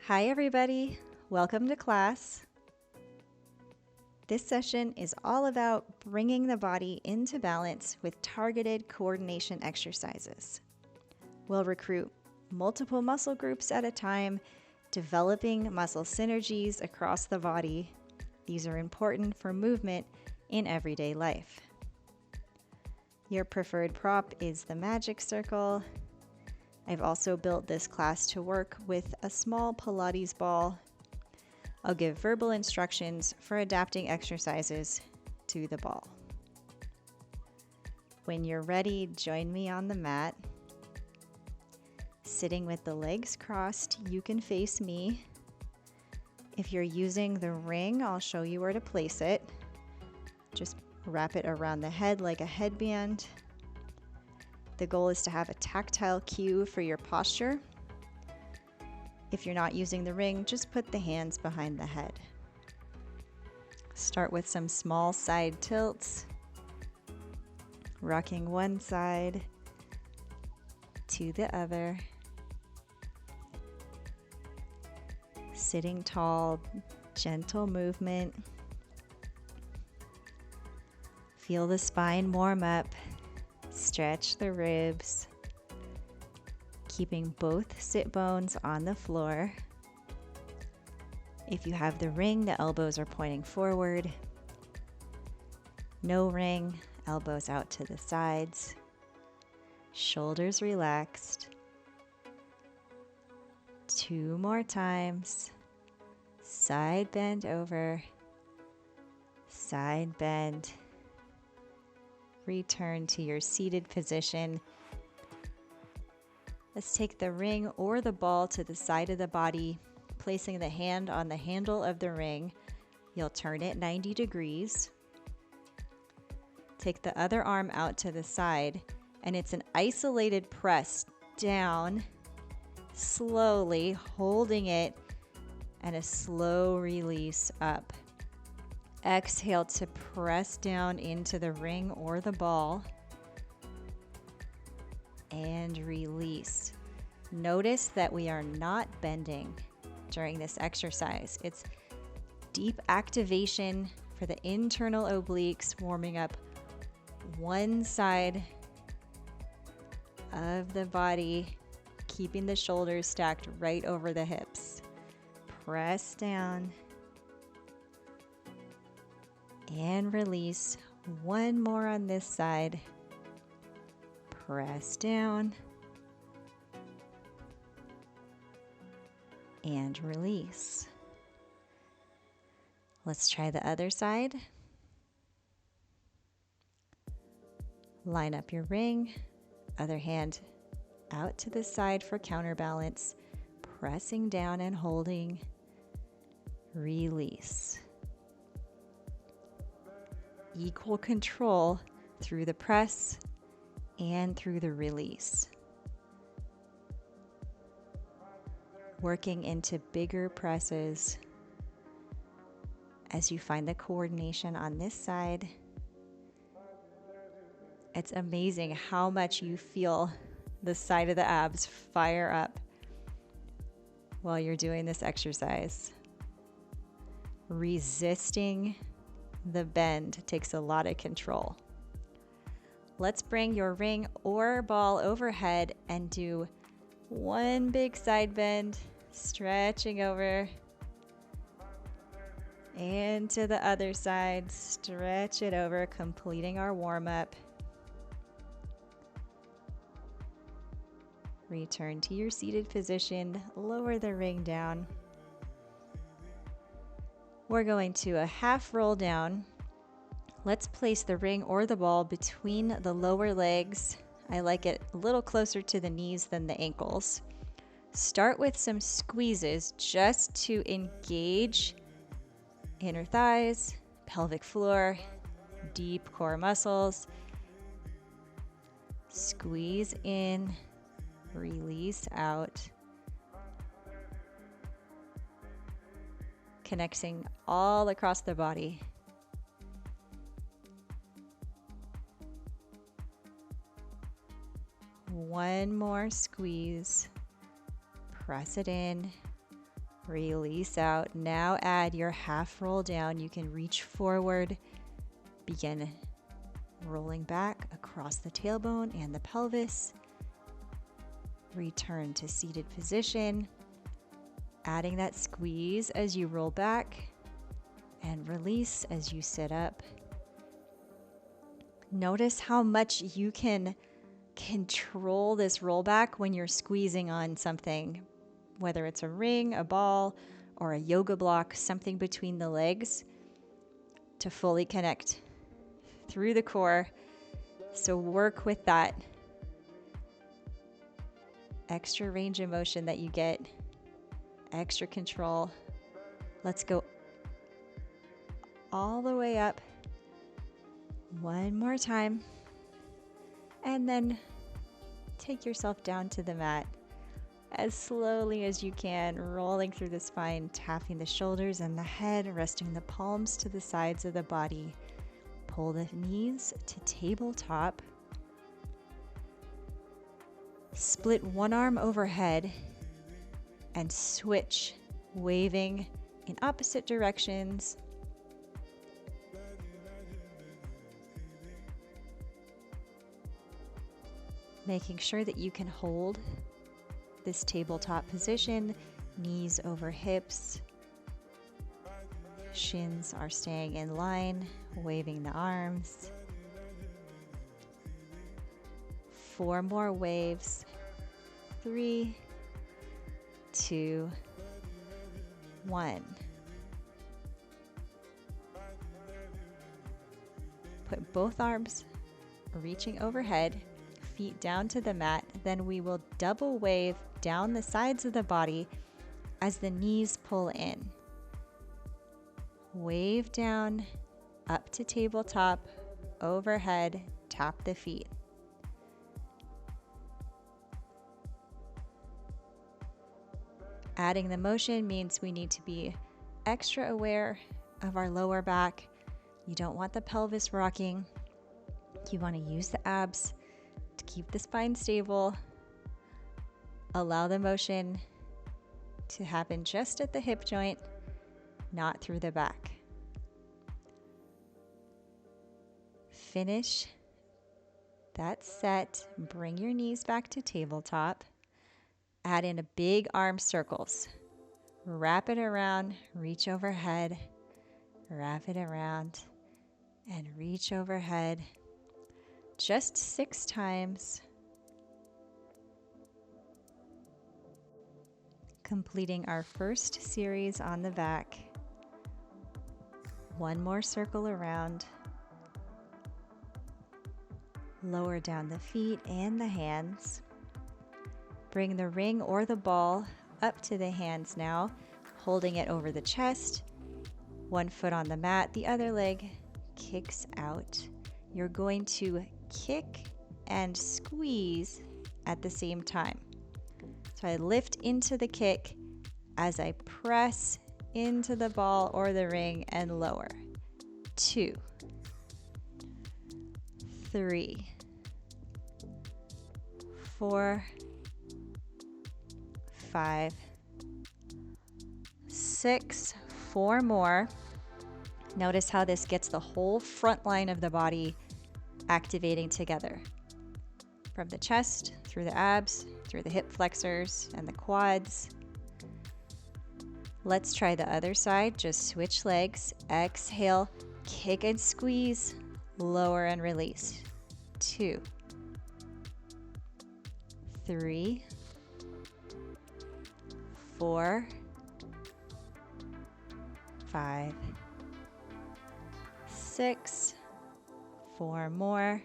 Hi everybody, welcome to class. This session is all about bringing the body into balance with targeted coordination exercises. We'll recruit multiple muscle groups at a time, developing muscle synergies across the body. These are important for movement in everyday life. Your preferred prop is the magic circle. I've also built this class to work with a small Pilates ball. I'll give verbal instructions for adapting exercises to the ball. When you're ready, join me on the mat. Sitting with the legs crossed, you can face me. If you're using the ring, I'll show you where to place it. Just wrap it around the head like a headband. The goal is to have a tactile cue for your posture. If you're not using the ring, just put the hands behind the head. Start with some small side tilts, rocking one side to the other. Sitting tall, gentle movement. Feel the spine warm up. Stretch the ribs, keeping both sit bones on the floor. If you have the ring, the elbows are pointing forward. No ring, elbows out to the sides. Shoulders relaxed. 2 more times. Side bend over. Side bend. Return to your seated position. Let's take the ring or the ball to the side of the body, placing the hand on the handle of the ring. You'll turn it 90 degrees. Take the other arm out to the side, and it's an isolated press down, slowly holding it, and a slow release up. Exhale to press down into the ring or the ball and release. Notice that we are not bending during this exercise. It's deep activation for the internal obliques, warming up one side of the body, keeping the shoulders stacked right over the hips. Press down. And release. One more on this side. Press down. And release. Let's try the other side. Line up your ring. Other hand out to the side for counterbalance. Pressing down and holding. Release. Equal control through the press and through the release. Working into bigger presses as you find the coordination on this side. It's amazing how much you feel the side of the abs fire up while you're doing this exercise. Resisting the bend takes a lot of control. Let's bring your ring or ball overhead and do one big side bend, stretching over. And to the other side, stretch it over, completing our warm-up. Return to your seated position, lower the ring down. We're going to a half roll down. Let's place the ring or the ball between the lower legs. I like it a little closer to the knees than the ankles. Start with some squeezes just to engage inner thighs, pelvic floor, deep core muscles. Squeeze in, release out. Connecting all across the body. One more squeeze. Press it in. Release out. Now add your half roll down. You can reach forward. Begin rolling back across the tailbone and the pelvis. Return to seated position. Adding that squeeze as you roll back and release as you sit up. Notice how much you can control this rollback when you're squeezing on something, whether it's a ring, a ball, or a yoga block, something between the legs, to fully connect through the core. So work with that extra range of motion that you get, extra control. Let's go all the way up. One more time. And then take yourself down to the mat as slowly as you can, rolling through the spine, tapping the shoulders and the head, resting the palms to the sides of the body. Pull the knees to tabletop. Split one arm overhead and switch, waving in opposite directions. Making sure that you can hold this tabletop position, knees over hips, shins are staying in line, waving the arms. 4 more waves. 3, 2, 1. Put both arms reaching overhead, feet down to the mat. Then we will double wave down the sides of the body as the knees pull in. Wave down, up to tabletop, overhead, tap the feet. Adding the motion means we need to be extra aware of our lower back. You don't want the pelvis rocking. You want to use the abs to keep the spine stable. Allow the motion to happen just at the hip joint, not through the back. Finish that set. Bring your knees back to tabletop. Add in a big arm circles. Wrap it around, reach overhead, wrap it around, and reach overhead. Just 6 times. Completing our first series on the back. 1 more circle around. Lower down the feet and the hands. Bring the ring or the ball up to the hands now, holding it over the chest. 1 foot on the mat, the other leg kicks out. You're going to kick and squeeze at the same time. So I lift into the kick as I press into the ball or the ring and lower. 2, 3, 4, 5, 6, 4 more. Notice how this gets the whole front line of the body activating together. From the chest, through the abs, through the hip flexors and the quads. Let's try the other side. Just switch legs. Exhale, kick and squeeze, lower and release. 2, 3, 4, 5, 6, 4 more.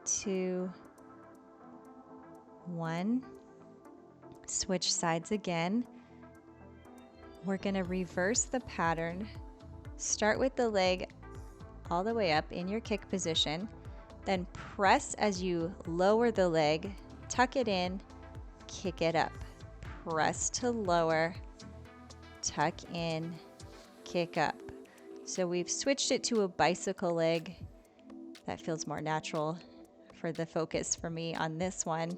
2, 1. Switch sides again. We're going to reverse the pattern. Start with the leg all the way up in your kick position. Then press as you lower the leg, tuck it in, kick it up. Press to lower, tuck in, kick up. So we've switched it to a bicycle leg. That feels more natural for the focus for me on this one.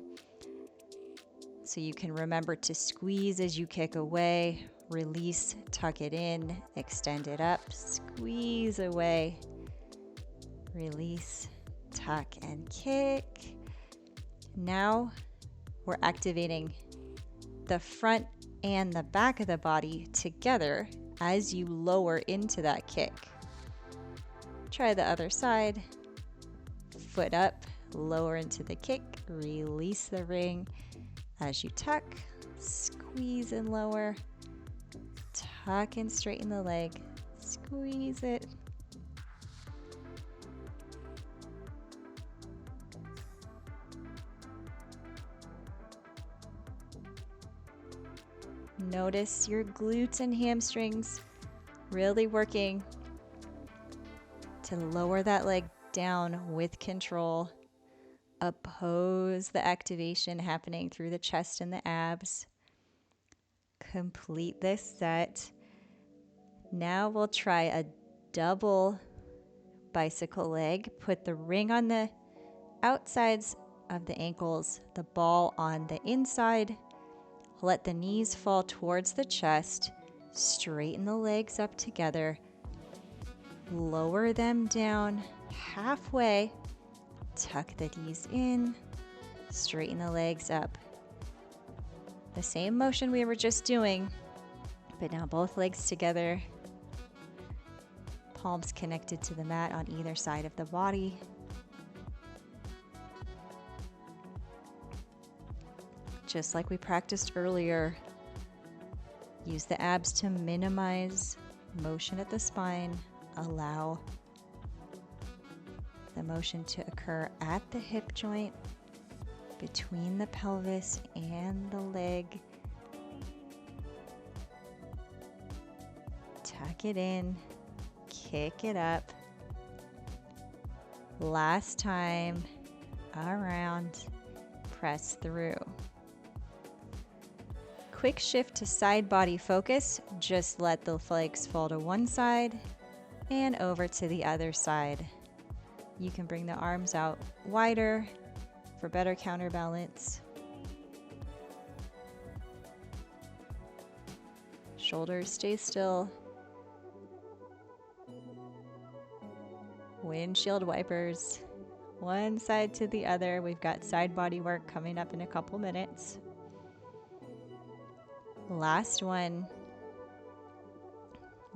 So you can remember to squeeze as you kick away, release, tuck it in, extend it up, squeeze away, release, tuck and kick. Now we're activating the front and the back of the body together as you lower into that kick. Try the other side. Foot up, lower into the kick, release the ring. As you tuck, squeeze and lower, tuck and straighten the leg, squeeze it. Notice your glutes and hamstrings really working to lower that leg down with control. Oppose the activation happening through the chest and the abs. Complete this set. Now we'll try a double bicycle leg. Put the ring on the outsides of the ankles, the ball on the inside. Let the knees fall towards the chest. Straighten the legs up together. Lower them down halfway. Tuck the knees in, straighten the legs up. The same motion we were just doing, but now both legs together. Palms connected to the mat on either side of the body. Just like we practiced earlier, use the abs to minimize motion at the spine. Allow the motion to occur at the hip joint, between the pelvis and the leg. Tuck it in, kick it up. Last time, around, press through. Quick shift to side body focus. Just let the legs fall to one side and over to the other side. You can bring the arms out wider for better counterbalance. Shoulders stay still. Windshield wipers, one side to the other. We've got side body work coming up in a couple minutes. Last one.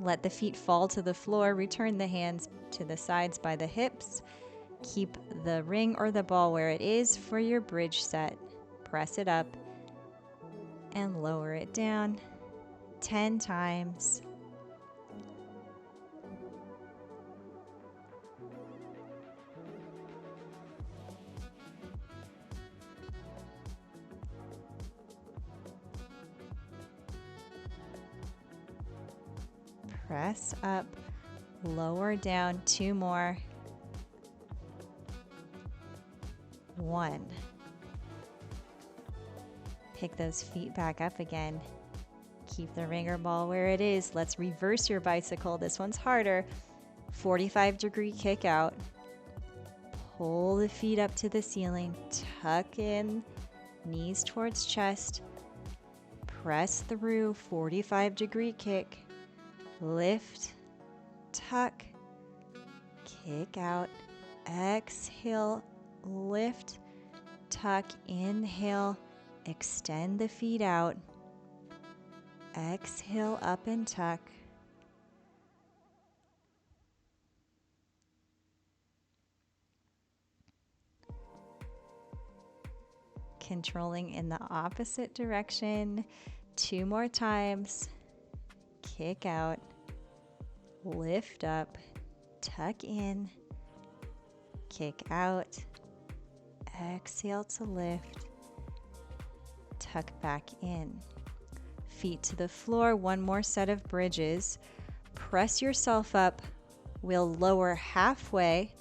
Let the feet fall to the floor. Return the hands to the sides by the hips. Keep the ring or the ball where it is for your bridge set. Press it up and lower it down 10 times. Press up, lower down, 2 more. 1. Pick those feet back up again. Keep the ring or ball where it is. Let's reverse your bicycle. This one's harder. 45-degree kick out. Pull the feet up to the ceiling. Tuck in, knees towards chest. Press through, 45-degree kick. Lift, tuck, kick out, exhale, lift, tuck, inhale, extend the feet out, exhale, up and tuck. Controlling in the opposite direction, 2 more times. Kick out, lift up, tuck in, kick out, exhale to lift, tuck back in. Feet to the floor, 1 more set of bridges. Press yourself up. We'll lower halfway,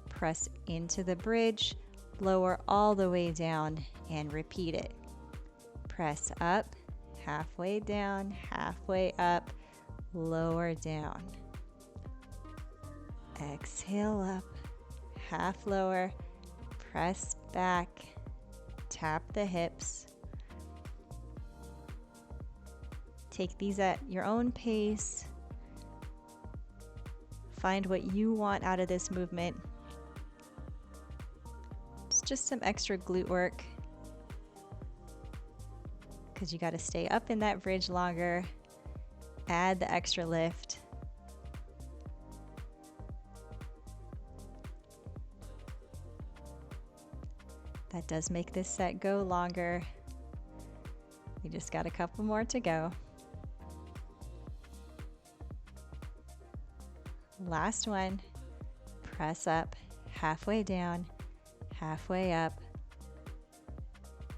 press into the bridge, lower all the way down, and repeat it. Press up, halfway down, halfway up, lower down. Exhale up, half lower, Press back, tap the hips. Take these at your own pace. Find what you want out of this movement. It's just some extra glute work because you got to stay up in that bridge longer. Add the extra lift. That does make this set go longer. You just got a couple more to go. Last one. Press up, halfway down, halfway up,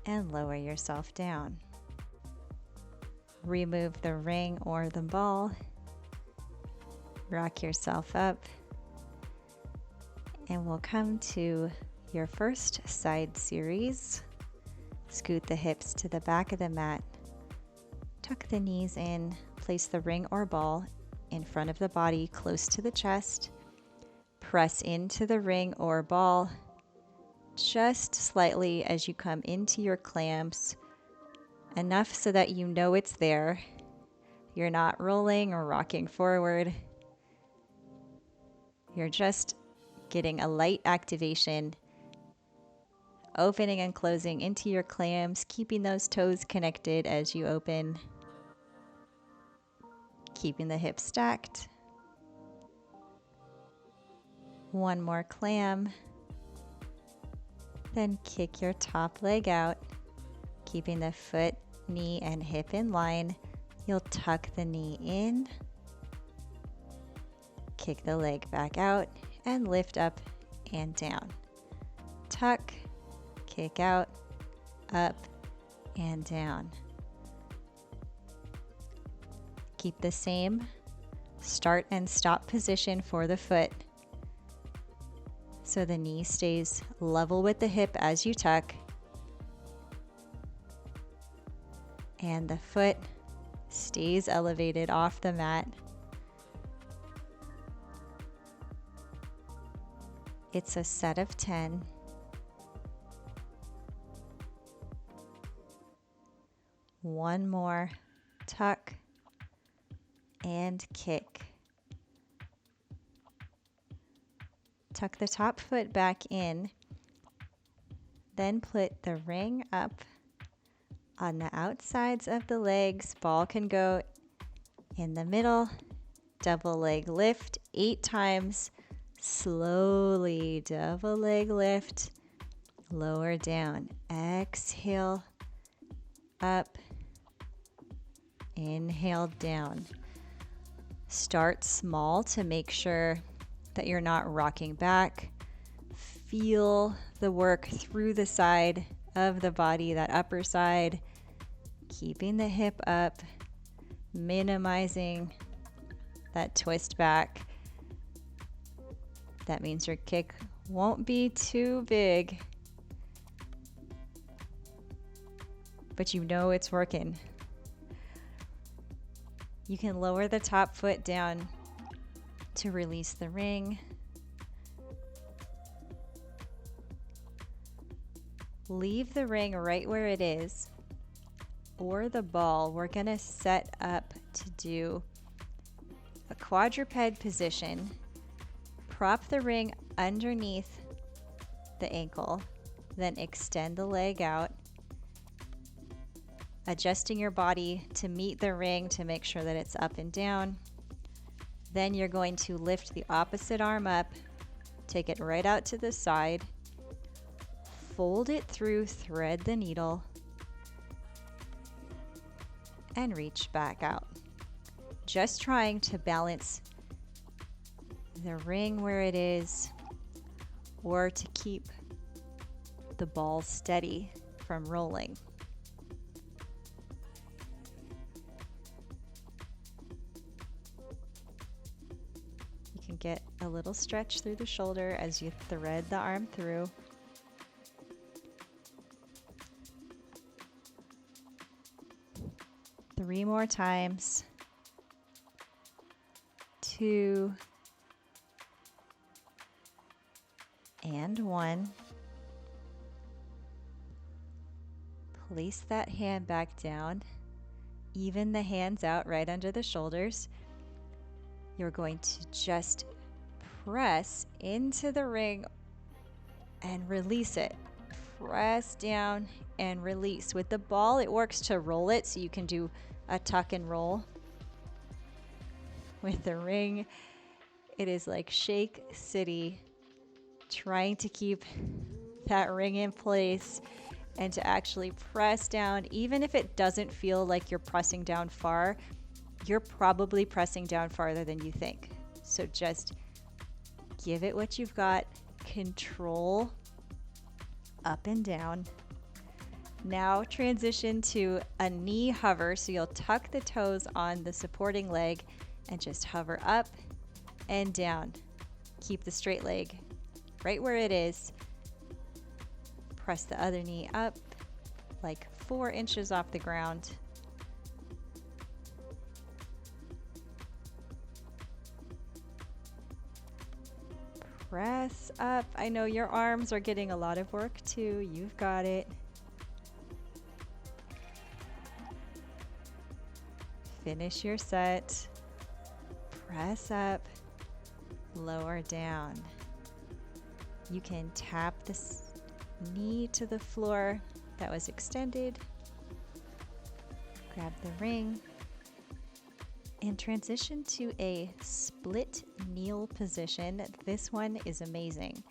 and lower yourself down. Remove the ring or the ball. Rock yourself up, and we'll come to your first side series. Scoot the hips to the back of the mat. Tuck the knees in. Place the ring or ball in front of the body, close to the chest. Press into the ring or ball just slightly as you come into your clamps, enough so that you know it's there. You're not rolling or rocking forward. You're just getting a light activation, opening and closing into your clams, keeping those toes connected as you open, keeping the hips stacked. One more clam. Then kick your top leg out, keeping the foot, knee, and hip in line. You'll tuck the knee in, kick the leg back out, and lift up and down. Tuck, kick out, up, and down. Keep the same start and stop position for the foot, so the knee stays level with the hip as you tuck, and the foot stays elevated off the mat. It's a set of 10. One more, tuck and kick. Tuck the top foot back in, then put the ring up on the outsides of the legs. Ball can go in the middle. Double leg lift 8 times. Slowly double leg lift. Lower down. Exhale. Up. Inhale down. Start small to make sure that you're not rocking back. Feel the work through the side of the body, that upper side, keeping the hip up, minimizing that twist back. That means your kick won't be too big, but you know it's working. You can lower the top foot down to release the ring. Leave the ring right where it is, or the ball. We're going to set up to do a quadruped position. Prop the ring underneath the ankle, then extend the leg out, adjusting your body to meet the ring to make sure that it's up and down. Then you're going to lift the opposite arm up, take it right out to the side, fold it through, thread the needle, and reach back out. Just trying to balance the ring where it is, or to keep the ball steady from rolling. You can get a little stretch through the shoulder as you thread the arm through. Three more times. 2 and 1. Place that hand back down. Even the hands out right under the shoulders. You're going to just press into the ring and release it. Press down and release. With the ball, it works to roll it, so you can do a tuck and roll. With the ring, it is like Shake City, trying to keep that ring in place and to actually press down. Even if it doesn't feel like you're pressing down far, you're probably pressing down farther than you think. So just give it what you've got. Control up and down. Now transition to a knee hover. So you'll tuck the toes on the supporting leg and just hover up and down. Keep the straight leg right where it is. Press the other knee up like 4 inches off the ground. Press up. I know your arms are getting a lot of work too. You've got it. Finish your set. Press up, lower down. You can tap this knee to the floor that was extended. Grab the ring and transition to a split kneel position. This one is amazing.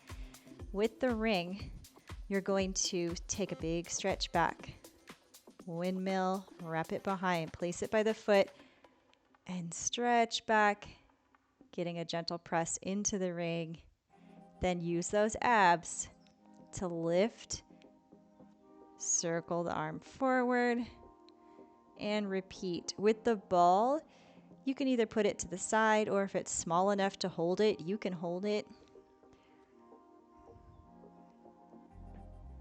With the ring, you're going to take a big stretch back. Windmill, wrap it behind, place it by the foot, and stretch back, getting a gentle press into the ring. Then use those abs to lift, circle the arm forward, and repeat. With the ball, you can either put it to the side, or if it's small enough to hold it, you can hold it.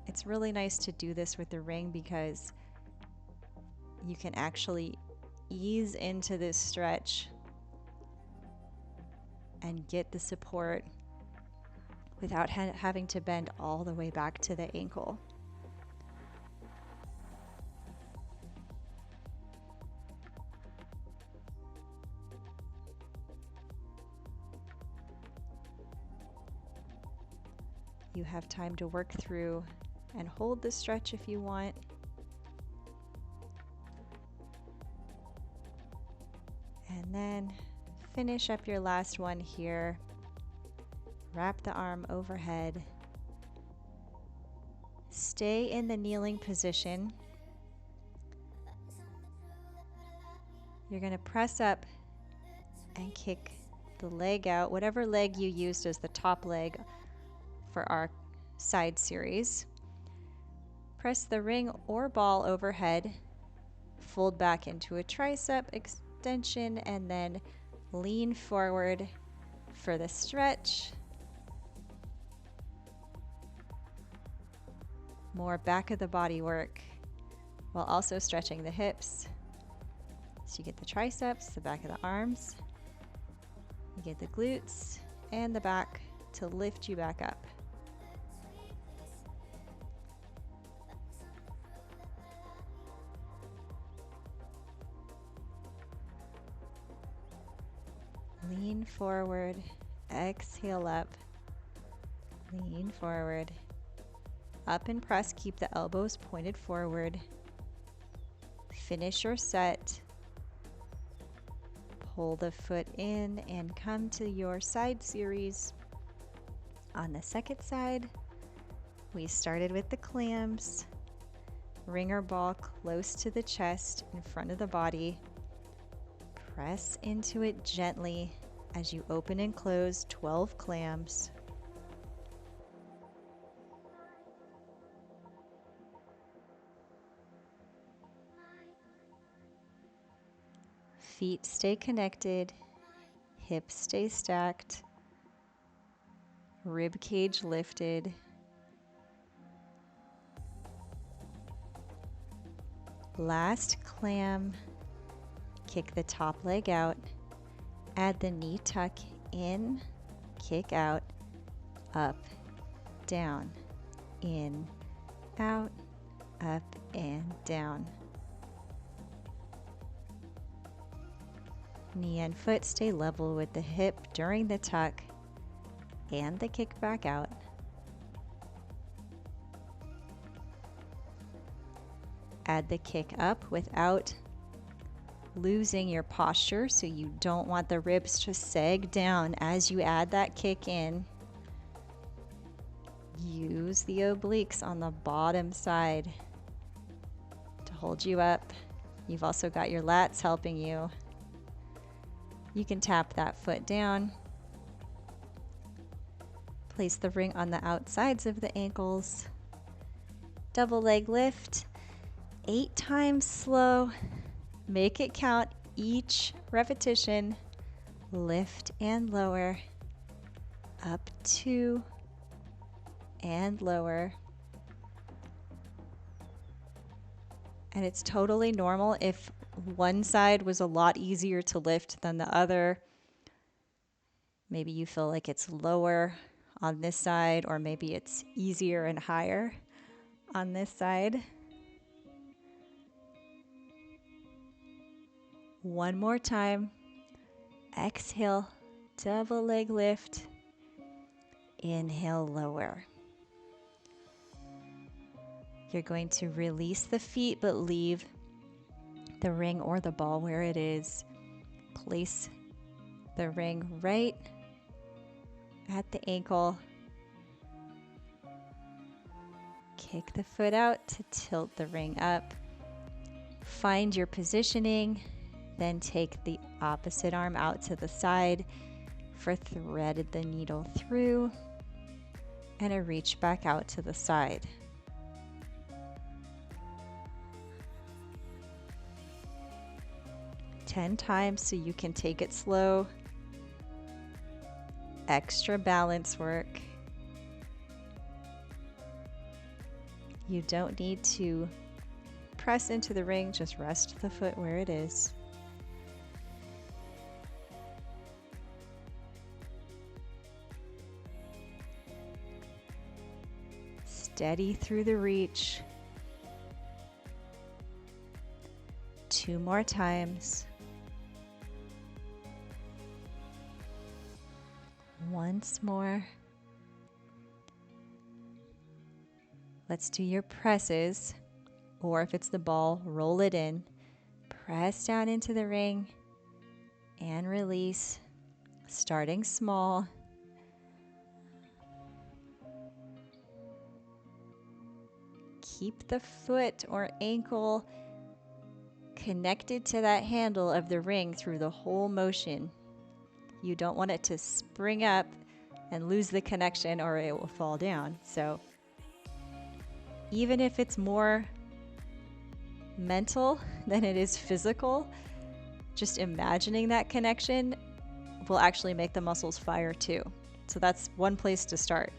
It's really nice to do this with the ring because you can actually ease into this stretch and get the support without having to bend all the way back to the ankle. You have time to work through and hold the stretch if you want. And then finish up your last one here. Wrap the arm overhead. Stay in the kneeling position. You're going to press up and kick the leg out, whatever leg you used as the top leg for our side series. Press the ring or ball overhead, fold back into a tricep extension, and then lean forward for the stretch. More back of the body work while also stretching the hips. So you get the triceps, the back of the arms, you get the glutes and the back to lift you back up. Lean forward, exhale up, lean forward, up and press, keep the elbows pointed forward. Finish your set. Pull the foot in and come to your side series. On the second side, we started with the clams. Ring or ball close to the chest in front of the body. Press into it gently as you open and close 12 clams. Feet stay connected, hips stay stacked, rib cage lifted. Last clam, kick the top leg out, add the knee tuck in, kick out, up, down, in, out, up and down. Knee and foot stay level with the hip during the tuck and the kick back out. Add the kick up without losing your posture, so you don't want the ribs to sag down as you add that kick in. Use the obliques on the bottom side to hold you up. You've also got your lats helping you. You can tap that foot down. Place the ring on the outsides of the ankles. Double leg lift, 8 times slow. Make it count each repetition. Lift and lower. Up 2 and lower. And it's totally normal if one side was a lot easier to lift than the other. Maybe you feel like it's lower on this side, or maybe it's easier and higher on this side. One more time. Exhale, double leg lift. Inhale, lower. You're going to release the feet, but leave the ring or the ball where it is. Place the ring right at the ankle. Kick the foot out to tilt the ring up. Find your positioning, then take the opposite arm out to the side for thread the needle through and a reach back out to the side. Ten times so you can take it slow. Extra balance work. You don't need to press into the ring, just rest the foot where it is. Steady through the reach. 2 more times. Once more. Let's do your presses, or if it's the ball, roll it in. Press down into the ring and release, starting small. Keep the foot or ankle connected to that handle of the ring through the whole motion. You don't want it to spring up and lose the connection, or it will fall down. So even if it's more mental than it is physical, just imagining that connection will actually make the muscles fire too. So that's one place to start.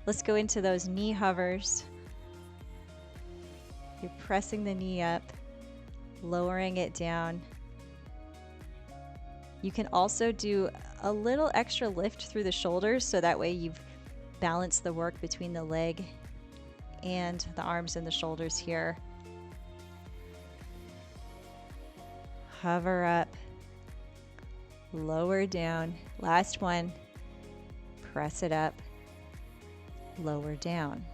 Let's go into those knee hovers. You're pressing the knee up, lowering it down. You can also do a little extra lift through the shoulders, so that way you've balanced the work between the leg and the arms and the shoulders here. Hover up, lower down. Last one. Press it up, lower down.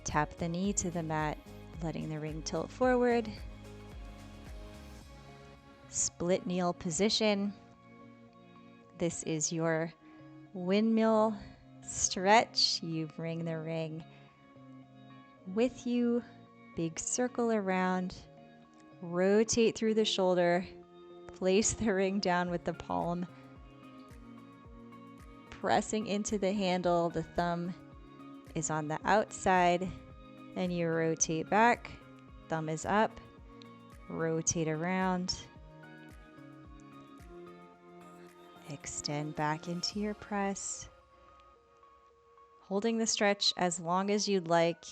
Tap the knee to the mat, letting the ring tilt forward. Split kneel position. This is your windmill stretch. You bring the ring with you, big circle around, rotate through the shoulder, place the ring down with the palm, pressing into the handle. The thumb is on the outside, then you rotate back, thumb is up, rotate around, extend back into your press, holding the stretch as long as you'd like.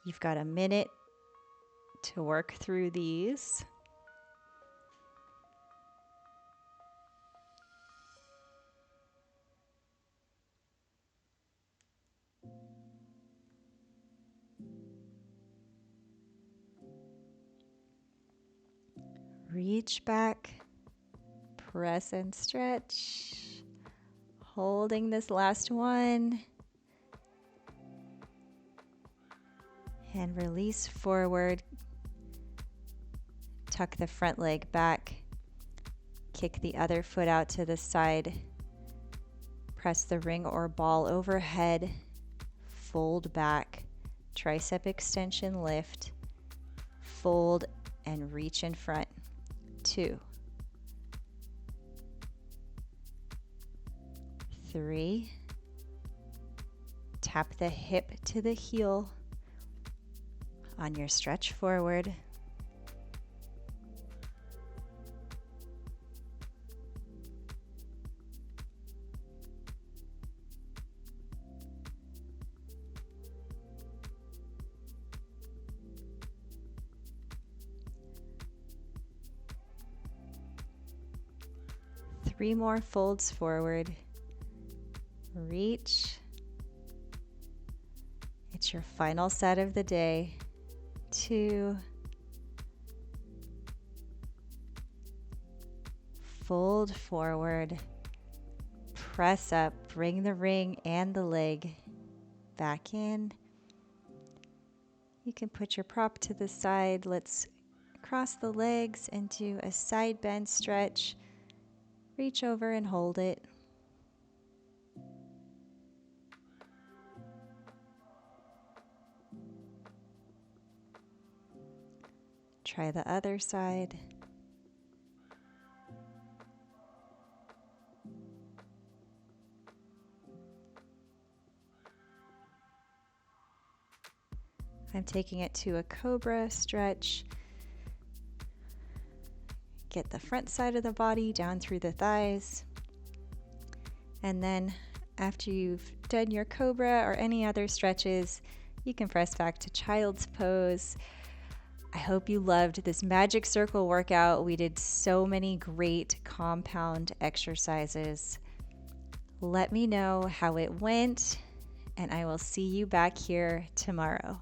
You've got a minute to work through these. Reach back, press and stretch. Holding this last one. And release forward. Tuck the front leg back. Kick the other foot out to the side. Press the ring or ball overhead. Fold back. Tricep extension lift. Fold and reach in front. 2, 3. Tap the hip to the heel on your stretch forward. 3 more folds forward. Reach. It's your final set of the day. 2. Fold forward. Press up. Bring the ring and the leg back in. You can put your prop to the side. Let's cross the legs and do a side bend stretch. Reach over and hold it. Try the other side. I'm taking it to a cobra stretch. Get the front side of the body down through the thighs. And then after you've done your cobra or any other stretches, you can press back to child's pose. I hope you loved this magic circle workout. We did so many great compound exercises. Let me know how it went, and I will see you back here tomorrow.